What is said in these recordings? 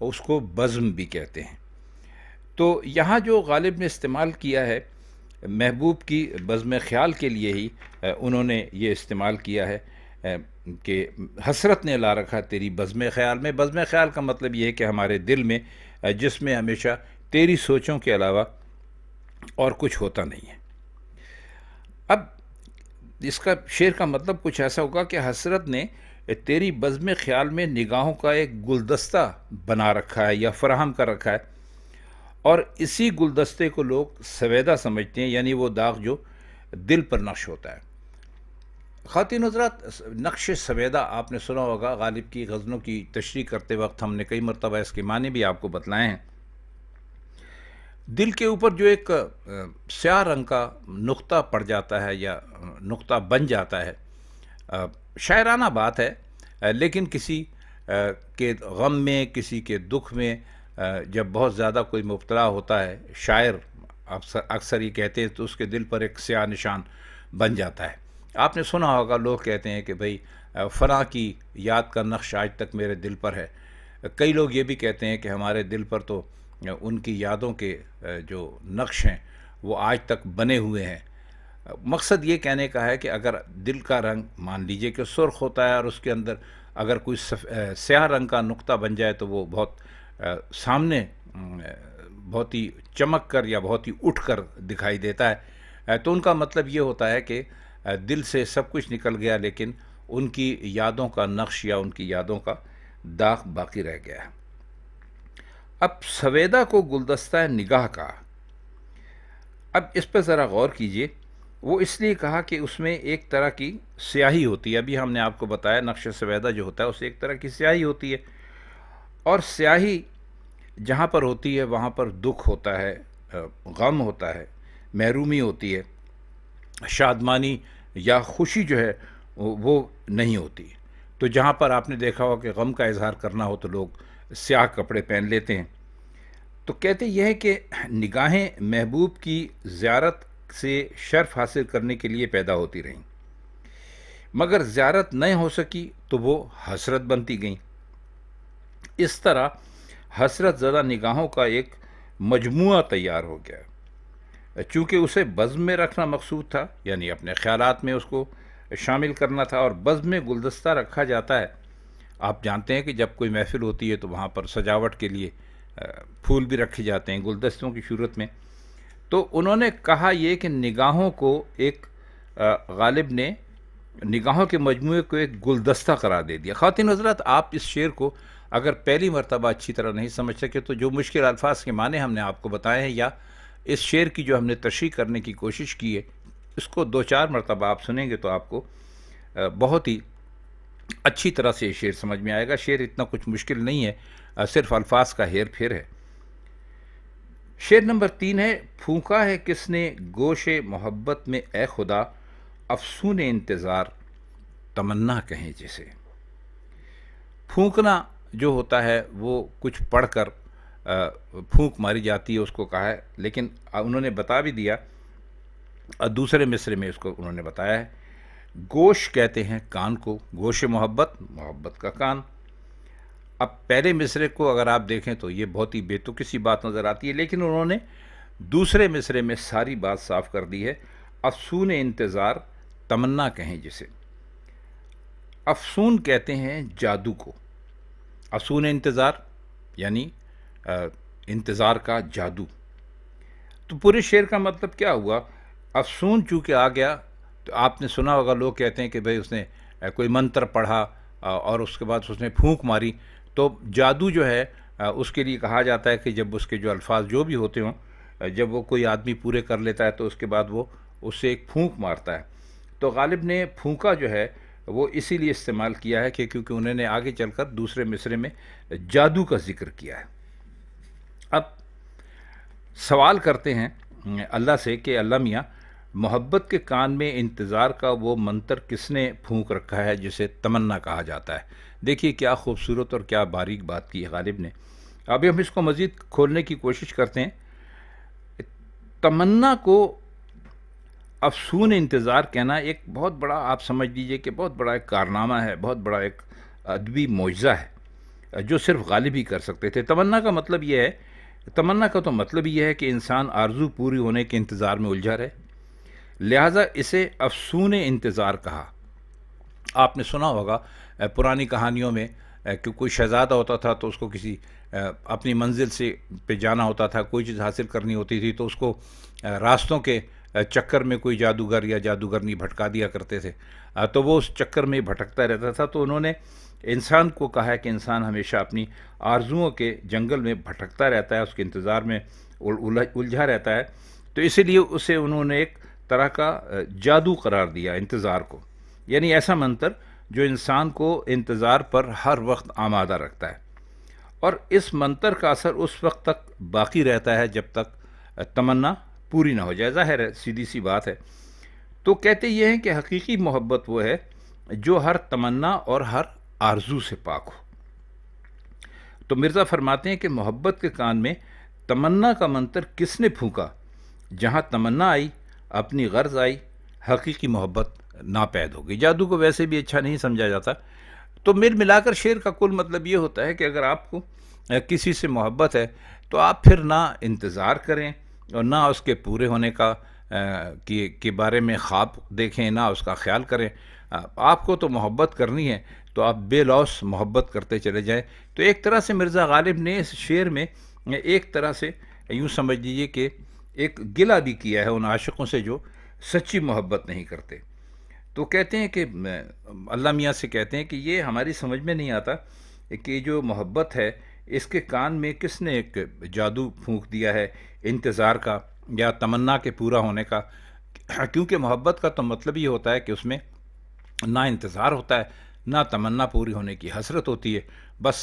اس کو بزم بھی کہتے ہیں۔ تو یہاں جو غالب نے استعمال کیا ہے محبوب کی بزم خیال کے لیے ہی انہوں نے یہ استعمال کیا ہے کہ حسرت نے لا رکھا تیری بزم خیال میں۔ بزم خیال کا مطلب یہ ہے کہ ہمارے دل میں جس میں ہمیشہ تیری سوچوں کے علاوہ اور کچھ ہوتا نہیں ہے۔ اب اس کا شعر کا مطلب کچھ ایسا ہوگا کہ حسرت نے تیری بزم خیال میں نگاہوں کا ایک گلدستہ بنا رکھا ہے یا فراہم کر رکھا ہے، اور اسی گلدستے کو لوگ سویدہ سمجھتے ہیں، یعنی وہ داغ جو دل پر نقش ہوتا ہے۔ خواتین حضرات، نقش سویدہ آپ نے سنا ہوگا، غالب کی غزلوں کی تشریح کرتے وقت ہم نے کئی مرتبہ اس کے معنی بھی آپ کو بتلائے ہیں۔ دل کے اوپر جو ایک سیاہ رنگ کا نقطہ پڑ جاتا ہے یا نقطہ بن جاتا ہے، شاعرانہ بات ہے، لیکن کسی کے غم میں، کسی کے دکھ میں جب بہت زیادہ کوئی مبتلا ہوتا ہے، شاعر اکثر یہ کہتے ہیں تو اس کے دل پر ایک سیاہ نشان بن جاتا ہے۔ آپ نے سنا ہوگا لوگ کہتے ہیں کہ بھئی فلاں کی یاد کا نقش آج تک میرے دل پر ہے۔ کئی لوگ یہ بھی کہتے ہیں کہ ہمارے دل پر تو ان کی یادوں کے جو نقش ہیں وہ آج تک بنے ہوئے ہیں۔ مقصد یہ کہنے کا ہے کہ اگر دل کا رنگ مان لیجئے کہ سرخ ہوتا ہے اور اس کے اندر اگر کوئی سیاہ رنگ کا نقطہ بن جائے تو وہ بہت سامنے بہت ہی چمک کر یا بہت ہی اٹھ کر دکھائی دیتا ہے۔ تو ان کا مطلب یہ ہوتا ہے کہ دل سے سب کچھ نکل گیا، لیکن ان کی یادوں کا نقش یا ان کی یادوں کا داغ باقی رہ گیا ہے۔ اب سویدہ کو گلدستہ نگاہ کا، اب اس پہ ذرا غور کیجئے۔ وہ اس لیے کہا کہ اس میں ایک طرح کی سیاہی ہوتی ہے۔ ابھی ہم نے آپ کو بتایا نقش سویدہ جو ہوتا ہے اس سے ایک طرح کی سیاہی ہوتی ہے، اور سیاہی جہاں پر ہوتی ہے وہاں پر دکھ ہوتا ہے، غم ہوتا ہے، محرومی ہوتی ہے، شادمانی یا خوشی جو ہے وہ نہیں ہوتی۔ تو جہاں پر آپ نے دیکھا ہو کہ غم کا اظہار کرنا ہو تو لوگ سیاہ کپڑے پہن لیتے ہیں۔ تو کہتے یہ ہے کہ نگاہیں محبوب کی زیارت سے شرف حاصل کرنے کے لیے پیدا ہوتی رہیں، مگر زیارت نہیں ہو سکی تو وہ حسرت بنتی گئیں۔ اس طرح حسرت زدہ نگاہوں کا ایک مجموعہ تیار ہو گیا۔ چونکہ اسے بزم میں رکھنا مقصود تھا، یعنی اپنے خیالات میں اس کو شامل کرنا تھا، اور بزم میں گلدستہ رکھا جاتا ہے۔ آپ جانتے ہیں کہ جب کوئی محفل ہوتی ہے تو وہاں پر سجاوٹ کے لیے پھول بھی رکھے جاتے ہیں گلدستوں کی صورت میں۔ تو انہوں نے کہا یہ کہ نگاہوں کو ایک غالب نے نگاہوں کے مجموعے کو ایک گلدستہ قرار دے دیا۔ خواتین حضرات، آپ اس شعر کو اگر پہلی مرتبہ اچھی طرح نہیں سمجھ سکے تو جو مشکل الفاظ کے معنی ہم نے آپ کو بتائے ہیں یا اس شعر کی جو ہم نے تشریح کرنے کی کوشش کی ہے، اس کو 2-4 مرتبہ آپ سنیں گے تو آپ کو بہت ہی اچھی طرح سے یہ شعر سمجھ میں آئے گا۔ شعر اتنا کچھ مشکل نہیں ہے، صرف الفاظ کا ہیر پھیر ہے۔ شعر نمبر 3 ہے، پھونکا ہے کس نے گوش محبت میں اے خدا، افسون انتظار تمنا کہیں جسے۔ پھونکنا جو ہوتا ہے وہ کچھ پڑھ کر پھونک ماری جاتی ہے، اس کو کہا ہے، لیکن انہوں نے بتا بھی دیا دوسرے مصرے میں اس کو انہوں نے بتایا ہے۔ گوش کہتے ہیں کان کو، گوش محبت، محبت کا کان۔ اب پہلے مصرے کو اگر آپ دیکھیں تو یہ بہت ہی بے تکی سی بات نظر آتی ہے، لیکن انہوں نے دوسرے مصرے میں ساری بات صاف کر دی ہے۔ افسون انتظار تمنا کہیں جسے۔ افسون کہتے ہیں جادو کو، افسون انتظار یعنی انتظار کا جادو۔ تو پورے شعر کا مطلب کیا ہوا؟ افسون چونکہ آ گیا تو آپ نے سنا ہوگا لوگ کہتے ہیں کہ بھئی اس نے کوئی منتر پڑھا اور اس کے بعد اس نے پھونک ماری، تو جادو جو ہے اس کے لیے کہا جاتا ہے کہ جب اس کے جو الفاظ جو بھی ہوتے ہوں، جب وہ کوئی آدمی پورے کر لیتا ہے تو اس کے بعد وہ اس سے ایک پھونک مارتا ہے۔ تو غالب نے پھونکا جو ہے وہ اسی لیے استعمال کیا ہے کہ کیونکہ انہوں نے آگے چل کر دوسرے مصرے میں جادو کا ذکر کیا ہے۔ اب سوال کرتے ہیں اللہ سے کہ اللہ میاں، محبت کے کان میں انتظار کا وہ منتر کس نے پھونک رکھا ہے جسے تمنا کہا جاتا ہے؟ دیکھیے کیا خوبصورت اور کیا باریک بات کی ہے غالب نے۔ ابھی ہم اس کو مزید کھولنے کی کوشش کرتے ہیں۔ تمنا کو افسون انتظار کہنا ایک بہت بڑا، آپ سمجھ لیجئے کہ بہت بڑا ایک کارنامہ ہے، بہت بڑا ایک ادبی معجزہ ہے۔ جو صرف غالب ہی کر سکتے تھے۔ تمنا کا مطلب یہ ہے، تمنا کا تو مطلب یہ ہے کہ انسان آرزو پوری ہونے کے انتظار میں الجھا رہے، لہٰذا اسے افسون انتظار کہا۔ آپ نے سنا ہوگا پرانی کہانیوں میں کہ کوئی شہزادہ ہوتا تھا تو اس کو کسی اپنی منزل سے پہ جانا ہوتا تھا، کوئی چیز حاصل کرنی ہوتی تھی تو اس کو راستوں کے چکر میں کوئی جادوگر یا جادوگرنی بھٹکا دیا کرتے تھے، تو وہ اس چکر میں بھٹکتا رہتا تھا۔ تو انہوں نے انسان کو کہا ہے کہ انسان ہمیشہ اپنی آرزوؤں کے جنگل میں بھٹکتا رہتا ہے، اس کے انتظار میں الجھا رہتا ہے، تو اسی لیے اسے انہوں نے ایک طرح کا جادو قرار دیا انتظار کو، یعنی ایسا منتر جو انسان کو انتظار پر ہر وقت آمادہ رکھتا ہے، اور اس منتر کا اثر اس وقت تک باقی رہتا ہے جب تک تمنا پوری نہ ہو جائے۔ ظاہر ہے، سیدھی سی بات ہے۔ تو کہتے یہ ہیں کہ حقیقی محبت وہ ہے جو ہر تمنا اور ہر آرزو سے پاک ہو۔ تو مرزا فرماتے ہیں کہ محبت کے کان میں تمنا کا منتر کس نے پھونکا، جہاں تمنا آئی اپنی غرض آئی، حقیقی محبت ناپید ہو گئی۔ جادو کو ویسے بھی اچھا نہیں سمجھا جاتا۔ تو مل ملا کر شعر کا کل مطلب یہ ہوتا ہے کہ اگر آپ کو کسی سے محبت ہے تو آپ پھر نہ انتظار کریں اور نہ اس کے پورے ہونے کا کے بارے میں خواب دیکھیں، نہ اس کا خیال کریں۔ آپ کو تو محبت کرنی ہے تو آپ بے لوث محبت کرتے چلے جائیں۔ تو ایک طرح سے مرزا غالب نے اس شعر میں ایک طرح سے یوں سمجھ لیجیے کہ ایک گلہ بھی کیا ہے ان عاشقوں سے جو سچی محبت نہیں کرتے۔ تو کہتے ہیں کہ اللہ میاں سے کہتے ہیں کہ یہ ہماری سمجھ میں نہیں آتا کہ جو محبت ہے اس کے کان میں کس نے ایک جادو پھونک دیا ہے انتظار کا یا تمنا کے پورا ہونے کا، کیونکہ محبت کا تو مطلب یہ ہوتا ہے کہ اس میں نہ انتظار ہوتا ہے نہ تمنا پوری ہونے کی حسرت ہوتی ہے، بس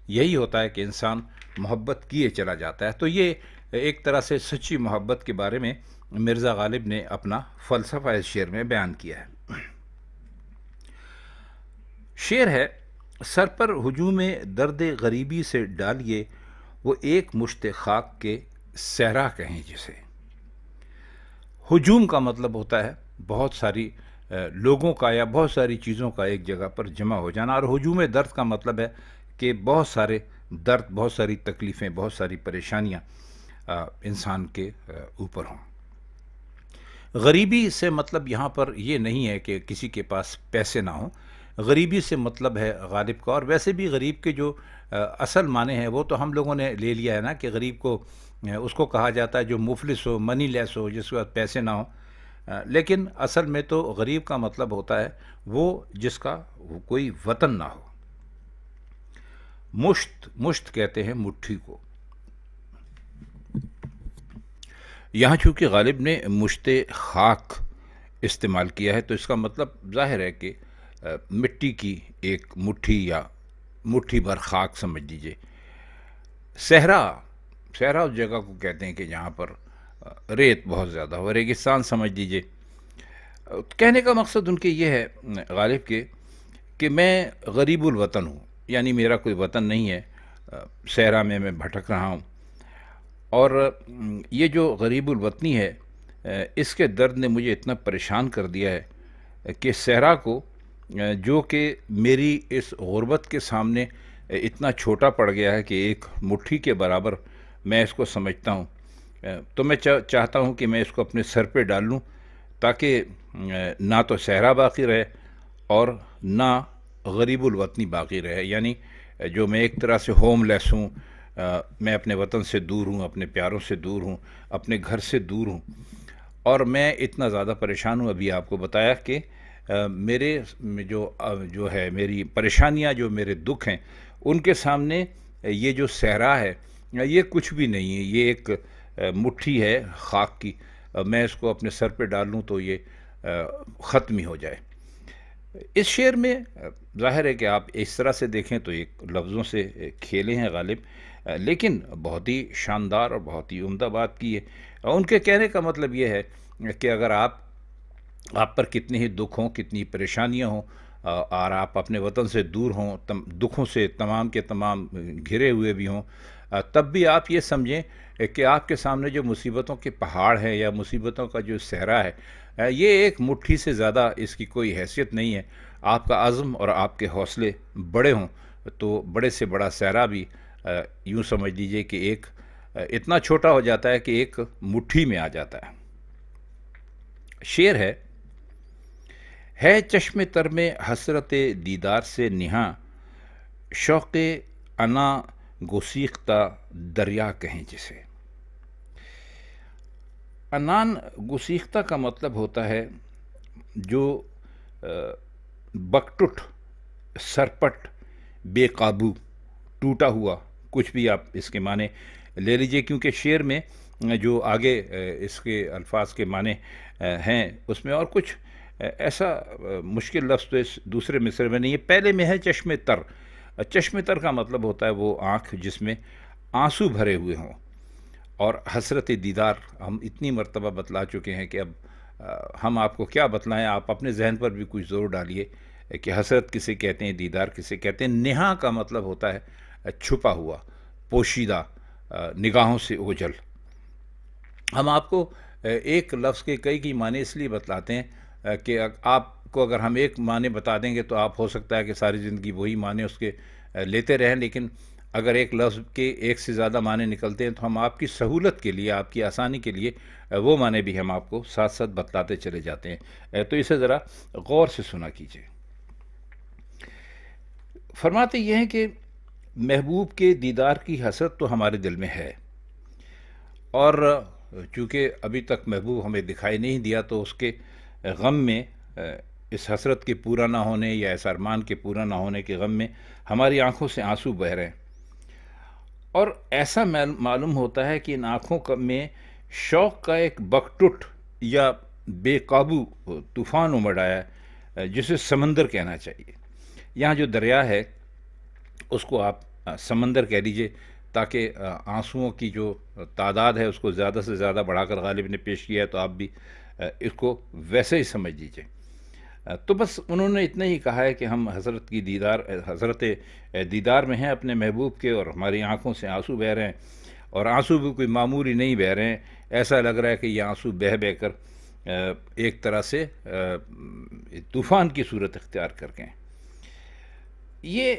یہی ہوتا ہے کہ انسان محبت کیے چلا جاتا ہے۔ تو یہ ایک طرح سے سچی محبت کے بارے میں مرزا غالب نے اپنا فلسفہ اس شعر میں بیان کیا ہے۔ شعر ہے، سر پر ہجوم درد غریبی سے ڈالیے وہ ایک مشت خاک کے صحرا کہیں جسے۔ ہجوم کا مطلب ہوتا ہے بہت ساری لوگوں کا یا بہت ساری چیزوں کا ایک جگہ پر جمع ہو جانا، اور ہجوم درد کا مطلب ہے کہ بہت سارے درد، بہت ساری تکلیفیں، بہت ساری پریشانیاں انسان کے اوپر ہوں۔ غریبی سے مطلب یہاں پر یہ نہیں ہے کہ کسی کے پاس پیسے نہ ہوں، غریبی سے مطلب ہے غالب کا، اور ویسے بھی غریب کے جو اصل معنی ہیں وہ تو ہم لوگوں نے لے لیا ہے نا کہ غریب کو اس کو کہا جاتا ہے جو مفلس ہو، منی لیس ہو، جس کے پاس پیسے نہ ہوں، لیکن اصل میں تو غریب کا مطلب ہوتا ہے وہ جس کا کوئی وطن نہ ہو۔ مشت کہتے ہیں مٹھی کو۔ یہاں چونکہ غالب نے مشت خاک استعمال کیا ہے تو اس کا مطلب ظاہر ہے کہ مٹی کی ایک مٹھی یا مٹھی بھر خاک سمجھ لیجیے۔ صحرا اس جگہ کو کہتے ہیں کہ جہاں پر ریت بہت زیادہ ہو، ریگستان سمجھ لیجیے۔ کہنے کا مقصد ان کے یہ ہے غالب کے کہ میں غریب الوطن ہوں، یعنی میرا کوئی وطن نہیں ہے، صحرا میں بھٹک رہا ہوں، اور یہ جو غریب الوطنی ہے اس کے درد نے مجھے اتنا پریشان کر دیا ہے کہ صحرا کو جو کہ میری اس غربت کے سامنے اتنا چھوٹا پڑ گیا ہے کہ ایک مٹھی کے برابر میں اس کو سمجھتا ہوں، تو میں چاہتا ہوں کہ میں اس کو اپنے سر پہ ڈال لوں تاکہ نہ تو صحرا باقی رہے اور نہ غریب الوطنی باقی رہے، یعنی جو میں ایک طرح سے ہوم لیس ہوں، میں اپنے وطن سے دور ہوں، اپنے پیاروں سے دور ہوں، اپنے گھر سے دور ہوں، اور میں اتنا زیادہ پریشان ہوں۔ ابھی آپ کو بتایا کہ میرے جو ہے میری پریشانیاں، جو میرے دکھ ہیں، ان کے سامنے یہ جو صحرا ہے یہ کچھ بھی نہیں ہے، یہ ایک مٹھی ہے خاک کی، میں اس کو اپنے سر پہ ڈال لوں تو یہ ختم ہی ہو جائے۔ اس شعر میں ظاہر ہے کہ آپ اس طرح سے دیکھیں تو ایک لفظوں سے کھیلے ہیں غالب، لیکن بہت ہی شاندار اور بہت ہی عمدہ بات کی ہے۔ ان کے کہنے کا مطلب یہ ہے کہ اگر آپ پر کتنے ہی دکھ ہوں، کتنی پریشانیاں ہوں، اور آپ اپنے وطن سے دور ہوں، دکھوں سے تمام کے تمام گھرے ہوئے بھی ہوں، تب بھی آپ یہ سمجھیں کہ آپ کے سامنے جو مصیبتوں کے پہاڑ ہیں یا مصیبتوں کا جو صحرا ہے یہ ایک مٹھی سے زیادہ اس کی کوئی حیثیت نہیں ہے۔ آپ کا عزم اور آپ کے حوصلے بڑے ہوں تو بڑے سے بڑا صحرا بھی یوں سمجھ لیجئے کہ ایک اتنا چھوٹا ہو جاتا ہے کہ ایک مٹھی میں آ جاتا ہے۔ شعر ہے چشم تر میں حسرت دیدار سے نہاں، شوق انا گسیختہ دریا کہیں جسے۔ انان گسیختہ کا مطلب ہوتا ہے جو بکٹٹ، سرپٹ، بے قابو، ٹوٹا ہوا، کچھ بھی آپ اس کے معنی لے لیجئے، کیونکہ شعر میں جو آگے اس کے الفاظ کے معنی ہیں اس میں اور کچھ ایسا مشکل لفظ تو اس دوسرے مصرعے میں نہیں ہے۔ پہلے میں ہے چشم تر۔ چشم تر کا مطلب ہوتا ہے وہ آنکھ جس میں آنسو بھرے ہوئے ہوں، اور حسرت دیدار ہم اتنی مرتبہ بتلا چکے ہیں کہ اب ہم آپ کو کیا بتلائیں، آپ اپنے ذہن پر بھی کچھ زور ڈالیے کہ حسرت کسے کہتے ہیں، دیدار کسے کہتے ہیں۔ نہا کا مطلب ہوتا ہے چھپا ہوا، پوشیدہ، نگاہوں سے اوجھل۔ ہم آپ کو ایک لفظ کے کئی معنی اس لیے بتلاتے ہیں کہ آپ کو اگر ہم ایک معنی بتا دیں گے تو آپ ہو سکتا ہے کہ ساری زندگی وہی معنی اس کے لیتے رہیں، لیکن اگر ایک لفظ کے ایک سے زیادہ معنی نکلتے ہیں تو ہم آپ کی سہولت کے لیے، آپ کی آسانی کے لیے وہ معنی بھی ہم آپ کو ساتھ ساتھ بتلاتے چلے جاتے ہیں۔ تو اسے ذرا غور سے سنا کیجیے۔ فرماتے یہ ہیں کہ محبوب کے دیدار کی حسرت تو ہمارے دل میں ہے، اور چونکہ ابھی تک محبوب ہمیں دکھائی نہیں دیا تو اس کے غم میں، اس حسرت کے پورا نہ ہونے یا اس ارمان کے پورا نہ ہونے کے غم میں ہماری آنکھوں سے آنسو بہہ رہے ہیں، اور ایسا معلوم ہوتا ہے کہ ان آنکھوں میں شوق کا ایک بکٹٹ یا بے قابو طوفان امڑ آیا ہے جسے سمندر کہنا چاہیے۔ یہاں جو دریا ہے اس کو آپ سمندر کہہ لیجئے، تاکہ آنسوؤں کی جو تعداد ہے اس کو زیادہ سے زیادہ بڑھا کر غالب نے پیش کیا ہے، تو آپ بھی اس کو ویسے ہی سمجھ لیجئے۔ تو بس انہوں نے اتنا ہی کہا ہے کہ ہم حضرت دیدار میں ہیں اپنے محبوب کے، اور ہماری آنکھوں سے آنسو بہہ رہے ہیں، اور آنسو بھی کوئی معمولی نہیں بہہ رہے ہیں، ایسا لگ رہا ہے کہ یہ آنسو بہہ بہہ کر ایک طرح سے طوفان کی صورت اختیار کر گئے۔ یہ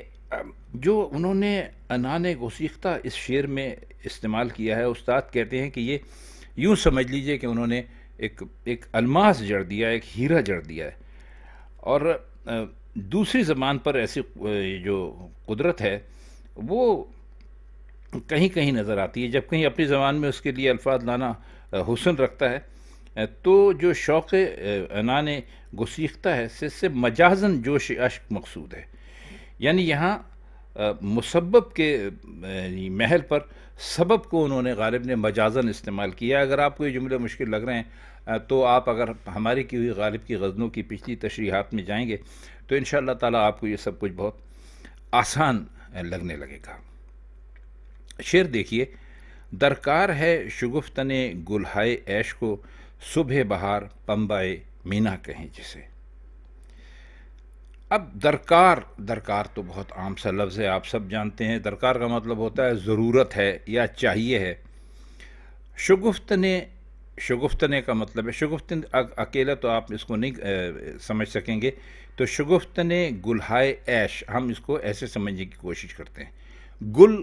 جو انہوں نے انان گسیختہ اس شعر میں استعمال کیا ہے، استاد کہتے ہیں کہ یہ یوں سمجھ لیجئے کہ انہوں نے ایک الماس جڑ دیا، ایک ہیرا جڑ دیا ہے، اور دوسری زبان پر ایسی جو قدرت ہے وہ کہیں کہیں نظر آتی ہے، جب کہیں اپنی زبان میں اس کے لیے الفاظ لانا حسن رکھتا ہے، تو جو شوق انان گسیختہ ہے اس سے مجازن جوش اشک مقصود ہے، یعنی یہاں مسبب کے محل پر سبب کو انہوں نے غالب نے مجازن استعمال کیا۔ اگر آپ کو یہ جملے مشکل لگ رہے ہیں تو آپ اگر ہماری کی ہوئی غالب کی غزلوں کی پچھلی تشریحات میں جائیں گے تو انشاءاللہ تعالیٰ آپ کو یہ سب کچھ بہت آسان لگنے لگے گا۔ شعر دیکھیے، درکار ہے شگفتن گلہائے عیش کو، صبح بہار پنبائے مینا کہیں جسے۔ اب درکار تو بہت عام سا لفظ ہے، آپ سب جانتے ہیں۔ درکار کا مطلب ہوتا ہے ضرورت ہے یا چاہیے ہے۔ شگفتنے کا مطلب ہے، شگفتن اکیلا تو آپ اس کو نہیں سمجھ سکیں گے، تو شگفتن گلہائے عیش ہم اس کو ایسے سمجھنے کی کوشش کرتے ہیں۔ گل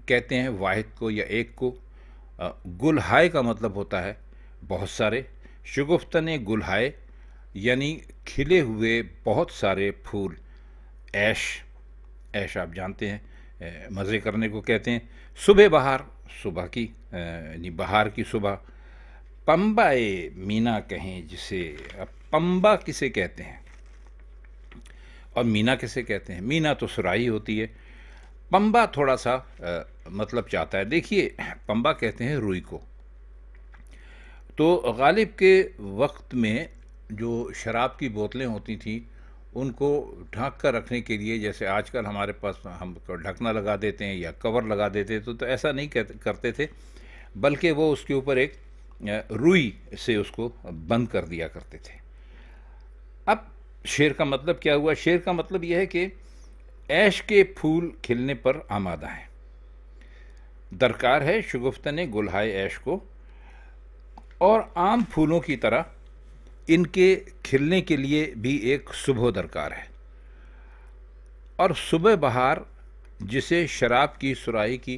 کہتے ہیں واحد کو یا ایک کو، گلہائے کا مطلب ہوتا ہے بہت سارے۔ شگفتن گلہائے یعنی کھلے ہوئے بہت سارے پھول۔ عیش آپ جانتے ہیں مزے کرنے کو کہتے ہیں۔ صبح بہار، صبح کی یعنی بہار کی صبح۔ پنبائے مینا کہیں جسے۔ اب پنبا کسے کہتے ہیں اور مینا کسے کہتے ہیں؟ مینا تو سراہی ہوتی ہے، پنبا تھوڑا سا مطلب چاہتا ہے۔ دیکھیے، پنبا کہتے ہیں روئی کو۔ تو غالب کے وقت میں جو شراب کی بوتلیں ہوتی تھیں ان کو ڈھانک کر رکھنے کے لیے، جیسے آج کل ہمارے پاس ہم ڈھکنا لگا دیتے ہیں یا کور لگا دیتے ہیں، تو ایسا نہیں کرتے تھے، بلکہ وہ اس کے اوپر ایک روئی سے اس کو بند کر دیا کرتے تھے۔ اب شعر کا مطلب کیا ہوا؟ شعر کا مطلب یہ ہے کہ عیش کے پھول کھلنے پر آمادہ ہیں۔ درکار ہے شگفتن گلہائے عیش کو، اور عام پھولوں کی طرح ان کے کھلنے کے لیے بھی ایک صبح درکار ہے، اور صبح بہار جسے شراب کی سراہی کی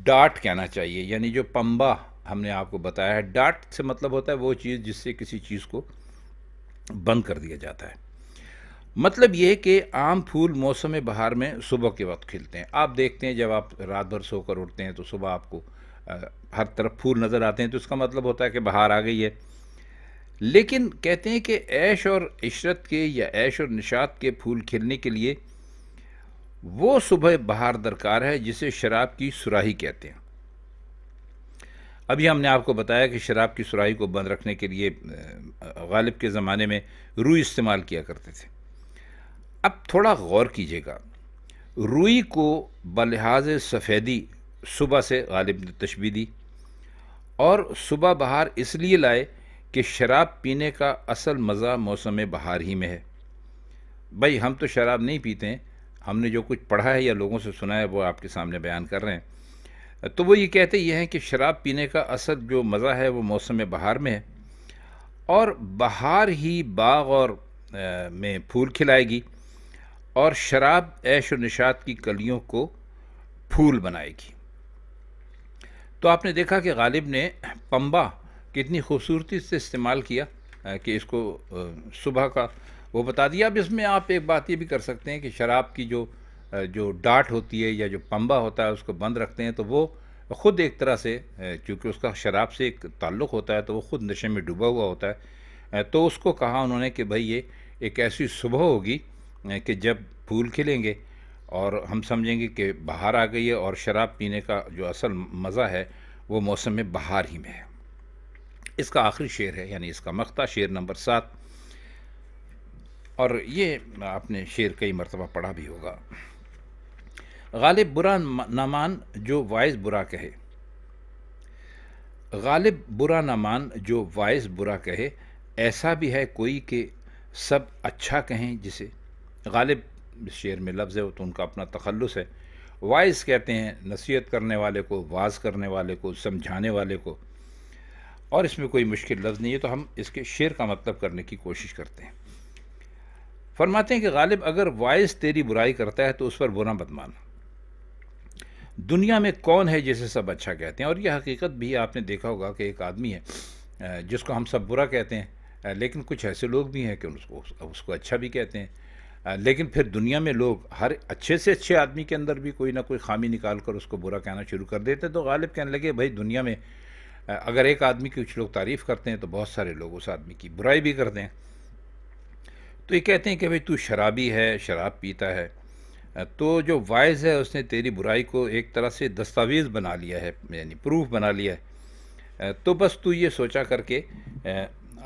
ڈاٹ کہنا چاہیے، یعنی جو پمبا ہم نے آپ کو بتایا ہے، ڈاٹ سے مطلب ہوتا ہے وہ چیز جس سے کسی چیز کو بند کر دیا جاتا ہے۔ مطلب یہ ہے کہ عام پھول موسم بہار میں صبح کے وقت کھلتے ہیں۔ آپ دیکھتے ہیں جب آپ رات بھر سو کر اٹھتے ہیں تو صبح آپ کو ہر طرف پھول نظر آتے ہیں، تو اس کا مطلب ہوتا ہے کہ بہار آ گئی ہے۔ لیکن کہتے ہیں کہ عیش اور عشرت کے یا عیش اور نشاط کے پھول کھلنے کے لیے وہ صبح بہار درکار ہے جسے شراب کی سراہی کہتے ہیں۔ ابھی ہم نے آپ کو بتایا کہ شراب کی سراہی کو بند رکھنے کے لیے غالب کے زمانے میں روئی استعمال کیا کرتے تھے۔ اب تھوڑا غور کیجیے گا، روئی کو بلحاظ سفیدی صبح سے غالب نے تشبیہ دی، اور صبح بہار اس لیے لائے کہ شراب پینے کا اصل مزہ موسم بہار ہی میں ہے۔ بھائی ہم تو شراب نہیں پیتے ہیں، ہم نے جو کچھ پڑھا ہے یا لوگوں سے سنا ہے وہ آپ کے سامنے بیان کر رہے ہیں۔ تو وہ یہ کہتے یہ ہیں کہ شراب پینے کا اصل جو مزہ ہے وہ موسم بہار میں ہے، اور بہار ہی باغ اور میں پھول کھلائے گی، اور شراب عیش و نشاط کی کلیوں کو پھول بنائے گی۔ تو آپ نے دیکھا کہ غالب نے پمبا کتنی خوبصورتی سے استعمال کیا کہ اس کو صبح کا وہ بتا دیا۔ اب اس میں آپ ایک بات یہ بھی کر سکتے ہیں کہ شراب کی جو ڈاٹ ہوتی ہے یا جو پمبا ہوتا ہے اس کو بند رکھتے ہیں، تو وہ خود ایک طرح سے چونکہ اس کا شراب سے ایک تعلق ہوتا ہے تو وہ خود نشے میں ڈوبا ہوا ہوتا ہے، تو اس کو کہا انہوں نے کہ بھائی یہ ایک ایسی صبح ہوگی کہ جب پھول کھلیں گے اور ہم سمجھیں گے کہ بہار آ گئی ہے، اور شراب پینے کا جو اصل مزہ ہے وہ موسم بہار ہی میں ہے۔ اس کا آخری شعر ہے، یعنی اس کا مقطع شعر نمبر 7، اور یہ آپ نے شعر کئی مرتبہ پڑھا بھی ہوگا۔ غالب برا نہ مان جو وائز برا کہے، غالب برا نہ مان جو وائز برا کہے، ایسا بھی ہے کوئی کہ سب اچھا کہیں جسے۔ غالب شعر میں لفظ ہے تو ان کا اپنا تخلص ہے۔ وائز کہتے ہیں نصیحت کرنے والے کو، واز کرنے والے کو، سمجھانے والے کو، اور اس میں کوئی مشکل لفظ نہیں ہے، تو ہم اس کے شعر کا مطلب کرنے کی کوشش کرتے ہیں۔ فرماتے ہیں کہ غالب اگر وائز تیری برائی کرتا ہے تو اس پر برا مت مانا۔ دنیا میں کون ہے جسے سب اچھا کہتے ہیں، اور یہ حقیقت بھی آپ نے دیکھا ہوگا کہ ایک آدمی ہے جس کو ہم سب برا کہتے ہیں، لیکن کچھ ایسے لوگ بھی ہیں کہ اس کو اچھا بھی کہتے ہیں، لیکن پھر دنیا میں لوگ ہر اچھے سے اچھے آدمی کے اندر بھی کوئی نہ کوئی خامی نکال کر اس کو برا کہنا شروع کر دیتے ہیں۔ تو غالب کہنے لگے بھائی دنیا میں اگر ایک آدمی کی کچھ لوگ تعریف کرتے ہیں تو بہت سارے لوگ اس آدمی کی برائی بھی کرتے ہیں۔ تو یہ کہتے ہیں کہ بھائی تو شرابی ہے، شراب پیتا ہے، تو جو وائز ہے اس نے تیری برائی کو ایک طرح سے دستاویز بنا لیا ہے، یعنی پروف بنا لیا ہے۔ تو بس تو یہ سوچا کر کے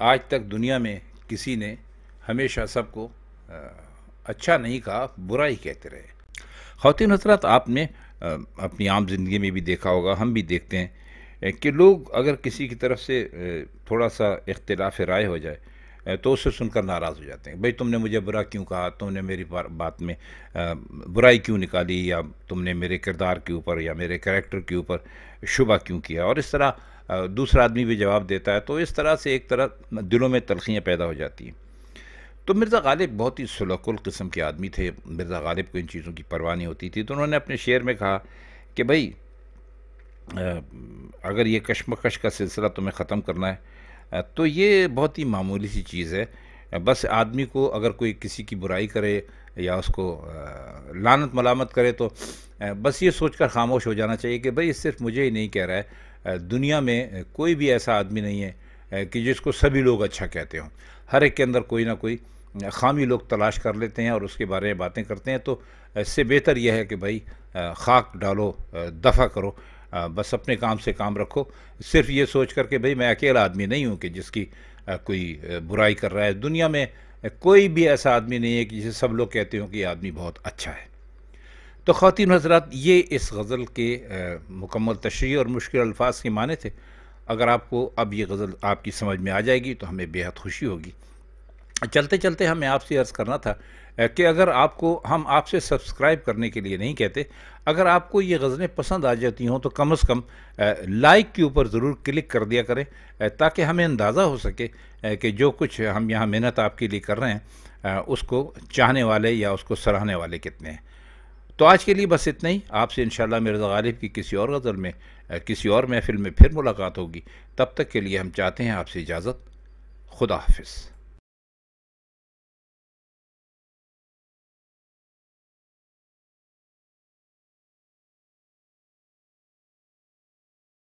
آج تک دنیا میں کسی نے ہمیشہ سب کو اچھا نہیں کہا، برا ہی کہتے رہے۔ خواتین حضرات، آپ نے اپنی عام زندگی میں بھی دیکھا ہوگا، ہم بھی دیکھتے ہیں کہ لوگ اگر کسی کی طرف سے تھوڑا سا اختلاف رائے ہو جائے تو اسے سن کر ناراض ہو جاتے ہیں۔ بھئی تم نے مجھے برا کیوں کہا، تم نے میری بات میں برائی کیوں نکالی، یا تم نے میرے کردار کے اوپر یا میرے کریکٹر کے اوپر شبہ کیوں کیا، اور اس طرح دوسرا آدمی بھی جواب دیتا ہے، تو اس طرح سے ایک طرح دلوں میں تلخیاں پیدا ہو جاتی ہیں۔ تو مرزا غالب بہت ہی سلوک القسم کے آدمی تھے، مرزا غالب کو ان چیزوں کی پرواہ نہیں ہوتی تھی، تو انہوں نے اپنے شعر میں کہا کہ بھئی اگر یہ کشمکش کا سلسلہ تمہیں ختم کرنا ہے تو یہ بہت ہی معمولی سی چیز ہے، بس آدمی کو اگر کوئی کسی کی برائی کرے یا اس کو لعنت ملامت کرے تو بس یہ سوچ کر خاموش ہو جانا چاہیے کہ بھئی صرف مجھے ہی نہیں کہہ رہا ہے، دنیا میں کوئی بھی ایسا آدمی نہیں ہے کہ جس کو سبھی لوگ اچھا کہتے ہوں، ہر ایک کے اندر کوئی نہ کوئی خامی لوگ تلاش کر لیتے ہیں اور اس کے بارے میں باتیں کرتے ہیں۔ تو اس سے بہتر یہ ہے کہ بھئی خاک ڈالو، دفع کرو، بس اپنے کام سے کام رکھو، صرف یہ سوچ کر کہ بھئی میں اکیلا آدمی نہیں ہوں کہ جس کی کوئی برائی کر رہا ہے، دنیا میں کوئی بھی ایسا آدمی نہیں ہے کہ جسے سب لوگ کہتے ہوں کہ یہ آدمی بہت اچھا ہے۔ تو خواتین حضرات، یہ اس غزل کے مکمل تشریح اور مشکل الفاظ کے معنی تھے۔ اگر آپ کو اب یہ غزل آپ کی سمجھ میں آ جائے گی تو ہمیں بے حد خوشی ہوگی۔ چلتے چلتے ہمیں آپ سے عرض کرنا تھا کہ اگر آپ کو ہم آپ سے سبسکرائب کرنے کے لیے نہیں کہتے، اگر آپ کو یہ غزلیں پسند آ جاتی ہوں تو کم از کم لائک کے اوپر ضرور کلک کر دیا کریں، تاکہ ہمیں اندازہ ہو سکے کہ جو کچھ ہم یہاں محنت آپ کے لیے کر رہے ہیں اس کو چاہنے والے یا اس کو سراہنے والے کتنے ہیں۔ تو آج کے لیے بس اتنا ہی. آپ سے انشاءاللہ مرزا غالب کی کسی اور غزل میں کسی اور محفل میں پھر ملاقات ہوگی. تب تک کے لیے ہم چاہتے ہیں آپ سے اجازت. خدا حافظ.